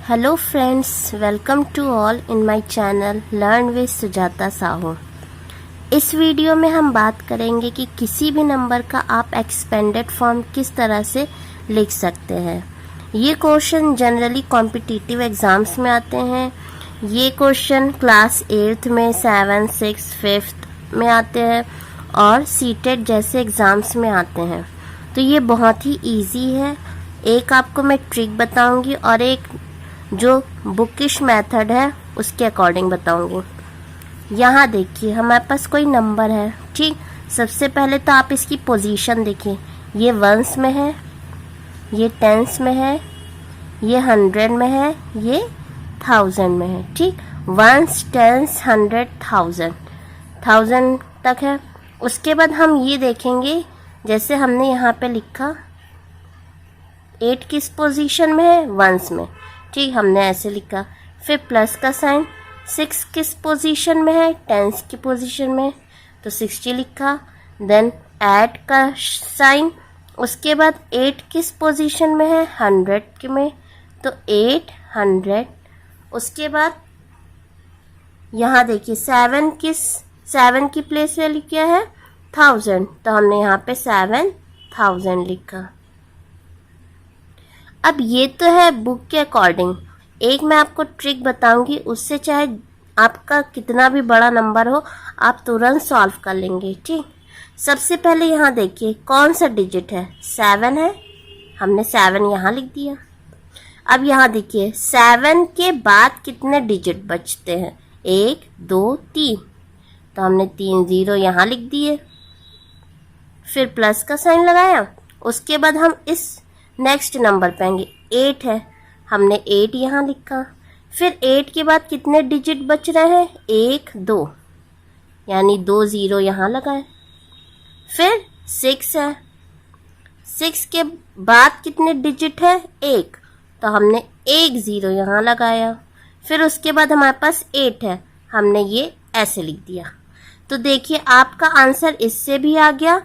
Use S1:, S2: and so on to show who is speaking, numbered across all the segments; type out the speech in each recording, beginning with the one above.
S1: Hello friends, welcome to all in my channel learn with Sujata Sahu. इस वीडियो में हम बात करेंगे कि किसी भी नंबर का आप एक्सपेंडेड फॉर्म किस तरह से लिख सकते हैं। ये क्वेश्चन जनरली कॉम्पिटिटिव एग्ज़ाम्स में आते हैं। ये क्वेश्चन क्लास 8th में, 7th, 6th, 5th में आते हैं और सीटेट जैसे एग्ज़ाम्स में आते हैं। तो ये बहुत ही इजी है। एक आपको मैं ट्रिक बताऊंगी और एक जो बुकिश मेथड है उसके अकॉर्डिंग बताऊंगी। यहाँ देखिए हमारे पास कोई नंबर है, ठीक। सबसे पहले तो आप इसकी पोजीशन देखिए, ये वंस में है, ये टेंस में है, ये 100 में है, ये 1000 में है, ठीक। वंस, टेंस, 100, 1000 तक है। उसके बाद हम ये देखेंगे, जैसे हमने यहाँ पे लिखा 8 किस पोजीशन में है, वंस में, ठीक, हमने ऐसे लिखा। फिर प्लस का साइन, 6 किस पोजीशन में है, टेंस की पोजीशन में, तो 60 लिखा। देन ऐड का साइन, उसके बाद 8 किस पोजीशन में है, 100 में, तो 800। उसके बाद यहाँ देखिए 7 की प्लेस वैल्यू क्या है, 1000, तो हमने यहाँ पे 7000 लिखा। अब ये तो है बुक के अकॉर्डिंग। एक मैं आपको ट्रिक बताऊंगी, उससे चाहे आपका कितना भी बड़ा नंबर हो आप तुरंत सॉल्व कर लेंगे, ठीक। सबसे पहले यहाँ देखिए कौन सा डिजिट है, 7 है, हमने 7 यहाँ लिख दिया। अब यहाँ देखिए 7 के बाद कितने डिजिट बचते हैं, 1 2 3, तो हमने 3 0 यहाँ लिख दिए। फिर प्लस का साइन लगाया। उसके बाद हम इस नेक्स्ट नंबर पे आएंगे, 8 है, हमने 8 यहाँ लिखा। फिर 8 के बाद कितने डिजिट बच रहे हैं, 1 2, यानी 2 0 यहाँ लगाए। फिर 6 है, 6 के बाद कितने डिजिट है, 1, तो हमने 1 0 यहाँ लगाया। फिर उसके बाद हमारे पास 8 है, हमने ये ऐसे लिख दिया। तो देखिए आपका आंसर इससे भी आ गया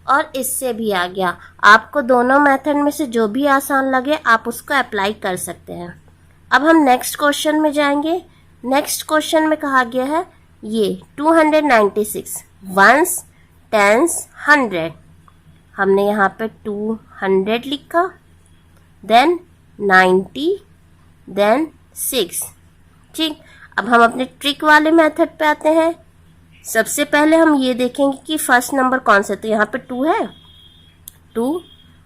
S1: और इससे भी आ गया। आपको दोनों मेथड में से जो भी आसान लगे आप उसको अप्लाई कर सकते हैं। अब हम नेक्स्ट क्वेश्चन में जाएंगे। नेक्स्ट क्वेश्चन में कहा गया है ये 296 वंस, टेंस, 100, हमने यहाँ पे 200 लिखा, देन 90, देन 6, ठीक। अब हम अपने ट्रिक वाले मेथड पे आते हैं। सबसे पहले हम ये देखेंगे कि फर्स्ट नंबर कौन सा है, तो यहाँ पे 2 है, 2।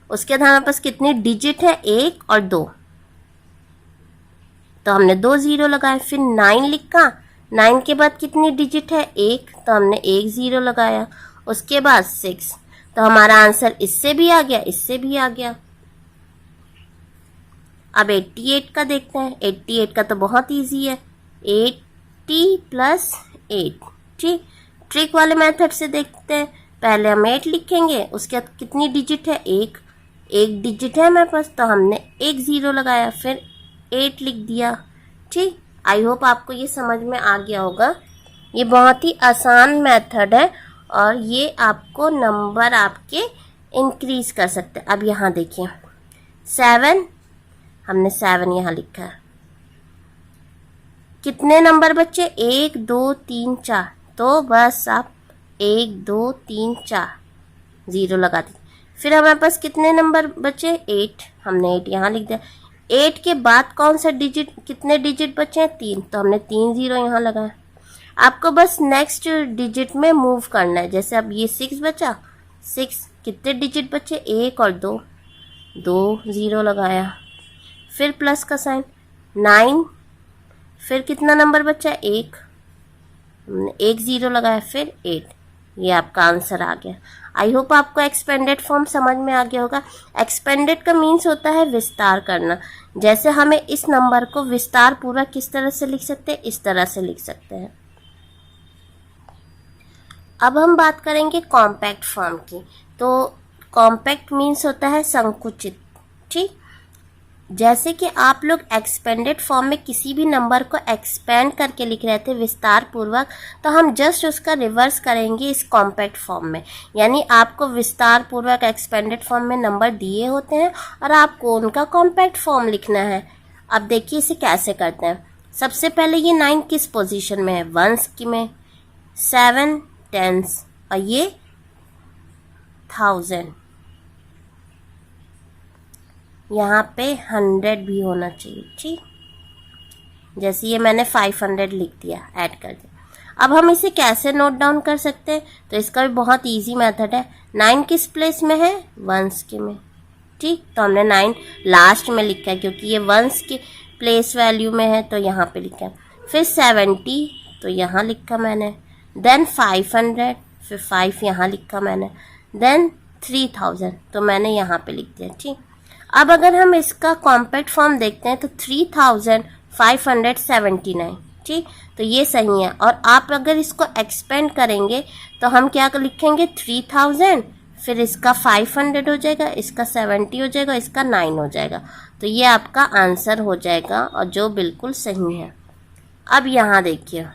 S1: उसके बाद हमारे पास कितने डिजिट है, 1 और 2, तो हमने 2 0 लगाए। फिर 9 लिखा, 9 के बाद कितनी डिजिट है, 1, तो हमने 1 0 लगाया। उसके बाद 6, तो हमारा आंसर इससे भी आ गया, इससे भी आ गया। अब 88 का देखते हैं। 88 का तो बहुत ईजी है, 80 + 8, ठीक। ट्रिक वाले मेथड से देखते हैं। पहले हम 8 लिखेंगे, उसके बाद कितनी डिजिट है, 1 डिजिट है हमारे पास, तो हमने 1 0 लगाया, फिर 8 लिख दिया, ठीक। आई होप आपको ये समझ में आ गया होगा। ये बहुत ही आसान मेथड है और ये आपको नंबर आपके इंक्रीज कर सकते हैं। अब यहाँ देखिए 7, हमने 7 यहाँ लिखा है। कितने नंबर बचे, 1 2 3 4, तो बस आप 1 2 3 4 0 लगा दीजिए। फिर हमारे पास कितने नंबर बचे, 8, हमने 8 यहाँ लिख दिया। 8 के बाद कौन सा डिजिट, कितने डिजिट बचे हैं, 3, तो हमने 3 0 यहाँ लगाया। आपको बस नेक्स्ट डिजिट में मूव करना है। जैसे अब ये 6 बचा, 6 कितने डिजिट बचे, 1 और 2, 2 0 लगाया। फिर प्लस का साइन, 9, फिर कितना नंबर बचा, 1, हमने 1 0 लगाया, फिर 8, ये आपका आंसर आ गया। आई होप आपको एक्सपेंडेड फॉर्म समझ में आ गया होगा। एक्सपेंडेड का मीन्स होता है विस्तार करना। जैसे हमें इस नंबर को विस्तार पूरा किस तरह से लिख सकते हैं, इस तरह से लिख सकते हैं। अब हम बात करेंगे कॉम्पैक्ट फॉर्म की। तो कॉम्पैक्ट मीन्स होता है संकुचित, ठीक। जैसे कि आप लोग एक्सपेंडेड फॉर्म में किसी भी नंबर को एक्सपेंड करके लिख रहे थे विस्तार पूर्वक, तो हम जस्ट उसका रिवर्स करेंगे इस कॉम्पैक्ट फॉर्म में। यानी आपको विस्तार पूर्वक एक्सपेंडेड फॉर्म में नंबर दिए होते हैं और आपको उनका कॉम्पैक्ट फॉर्म लिखना है। अब देखिए इसे कैसे करते हैं। सबसे पहले ये 9 किस पोजीशन में है, वंस की में, 7 टेंस और ये 1000, यहाँ पे 100 भी होना चाहिए। ठीक, जैसे ये मैंने 500 लिख दिया, ऐड कर दिया। अब हम इसे कैसे नोट डाउन कर सकते हैं, तो इसका भी बहुत इजी मेथड है। 9 किस प्लेस में है, वंस के में। ठीक, तो हमने 9 लास्ट में लिखा है क्योंकि ये वंस की प्लेस वैल्यू में है, तो यहाँ पे लिखा है। फिर 70 तो यहाँ लिखा मैंने, देन 500 फिर 5 यहाँ लिखा मैंने, देन 3000 तो मैंने यहाँ पे लिख दिया। ठीक, अब अगर हम इसका कॉम्पैक्ट फॉर्म देखते हैं तो 3579। ठीक, तो ये सही है। और आप अगर इसको एक्सपेंड करेंगे तो हम क्या लिखेंगे, 3000 फिर इसका 500 हो जाएगा, इसका 70 हो जाएगा, इसका 9 हो जाएगा। तो ये आपका आंसर हो जाएगा और जो बिल्कुल सही है। अब यहाँ देखिए,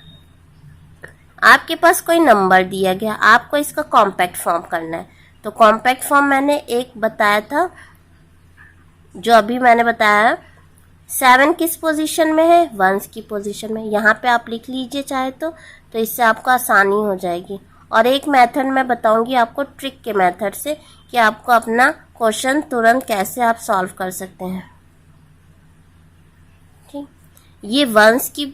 S1: आपके पास कोई नंबर दिया गया, आपको इसका कॉम्पैक्ट फॉर्म करना है। तो कॉम्पैक्ट फॉर्म मैंने एक बताया था, जो अभी मैंने बताया। 7 किस पोजीशन में है, वंस की पोजीशन में। यहाँ पे आप लिख लीजिए चाहे तो इससे आपको आसानी हो जाएगी। और एक मेथड मैं बताऊंगी आपको ट्रिक के मेथड से कि आपको अपना क्वेश्चन तुरंत कैसे आप सॉल्व कर सकते हैं। ठीक, ये वंस की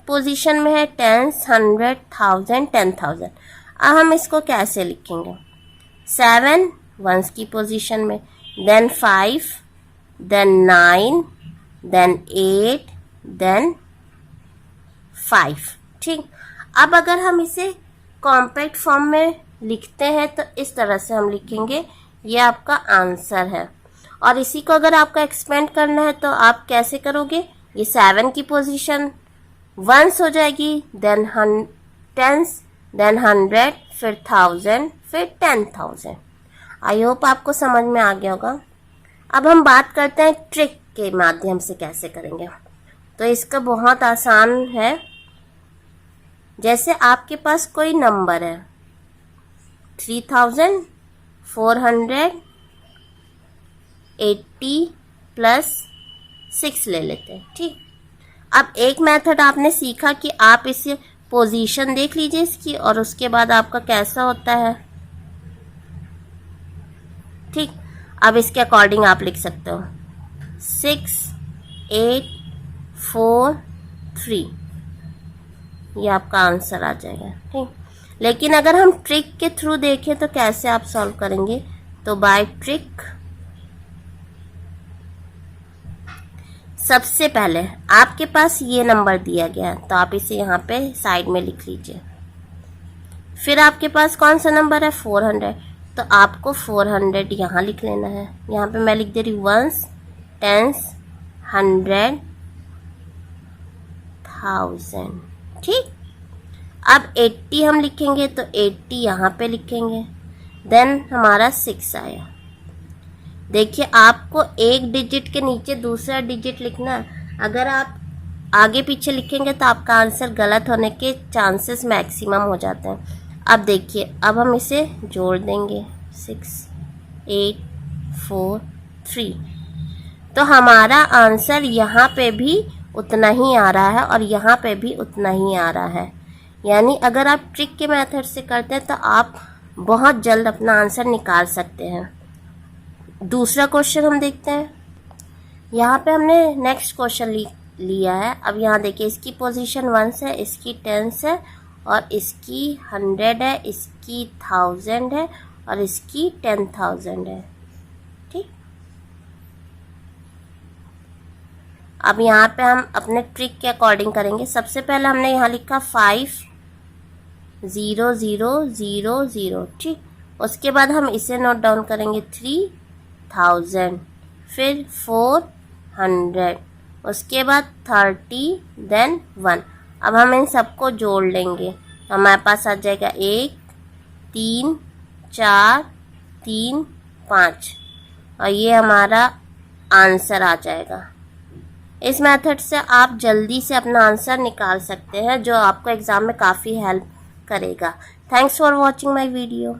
S1: पोजीशन में है, 10, 100, 1000, 10,000। अब हम इसको कैसे लिखेंगे, 7 वंस की पोजीशन में, देन 5, देन 9, देन 8, देन 5। ठीक, अब अगर हम इसे कॉम्पैक्ट फॉर्म में लिखते हैं तो इस तरह से हम लिखेंगे, ये आपका आंसर है। और इसी को अगर आपको एक्सपेंड करना है तो आप कैसे करोगे, ये 7 की पोजीशन वंस हो जाएगी, देन 10, देन 100, फिर 1000, फिर 10,000। आई होप आपको समझ में आ गया होगा। अब हम बात करते हैं ट्रिक के माध्यम से कैसे करेंगे। तो इसका बहुत आसान है। जैसे आपके पास कोई नंबर है 3480 प्लस 6 ले लेते हैं। ठीक, अब एक मेथड आपने सीखा कि आप इसे पोजीशन देख लीजिए इसकी और उसके बाद आपका कैसा होता है। ठीक, अब इसके अकॉर्डिंग आप लिख सकते हो 6, 8, 4, 3, ये आपका आंसर आ जाएगा। ठीक, लेकिन अगर हम ट्रिक के थ्रू देखें तो कैसे आप सॉल्व करेंगे, तो बाय ट्रिक सबसे पहले आपके पास ये नंबर दिया गया है तो आप इसे यहाँ पे साइड में लिख लीजिए। फिर आपके पास कौन सा नंबर है, 400, तो आपको 400 यहाँ लिख लेना है। यहाँ पे मैं लिख दे रही वंस, टेंस, 100, 1000। ठीक, अब 80 हम लिखेंगे तो 80 यहाँ पे लिखेंगे, देन हमारा 6 आया। देखिए आपको एक डिजिट के नीचे दूसरा डिजिट लिखना, अगर आप आगे पीछे लिखेंगे तो आपका आंसर गलत होने के चांसेस मैक्सिमम हो जाते हैं। अब देखिए, अब हम इसे जोड़ देंगे 6, 8, 4, 3, तो हमारा आंसर यहाँ पे भी उतना ही आ रहा है और यहाँ पे भी उतना ही आ रहा है। यानी अगर आप ट्रिक के मेथड से करते हैं तो आप बहुत जल्द अपना आंसर निकाल सकते हैं। दूसरा क्वेश्चन हम देखते हैं। यहाँ पे हमने नेक्स्ट क्वेश्चन लिया है। अब यहाँ देखिए, इसकी पोजीशन 1 है, इसकी 10 है और इसकी 100 है, इसकी 1000 है और इसकी 10,000 है। ठीक, अब यहाँ पे हम अपने ट्रिक के अकॉर्डिंग करेंगे। सबसे पहले हमने यहाँ लिखा 50000। ठीक, उसके बाद हम इसे नोट डाउन करेंगे 3000, फिर 400, उसके बाद 30, देन 1। अब हम इन सबको जोड़ लेंगे, हमारे पास आ जाएगा 1, 3, 4, 3, 5 और ये हमारा आंसर आ जाएगा। इस मेथड से आप जल्दी से अपना आंसर निकाल सकते हैं, जो आपको एग्ज़ाम में काफ़ी हेल्प करेगा। Thanks for watching my video.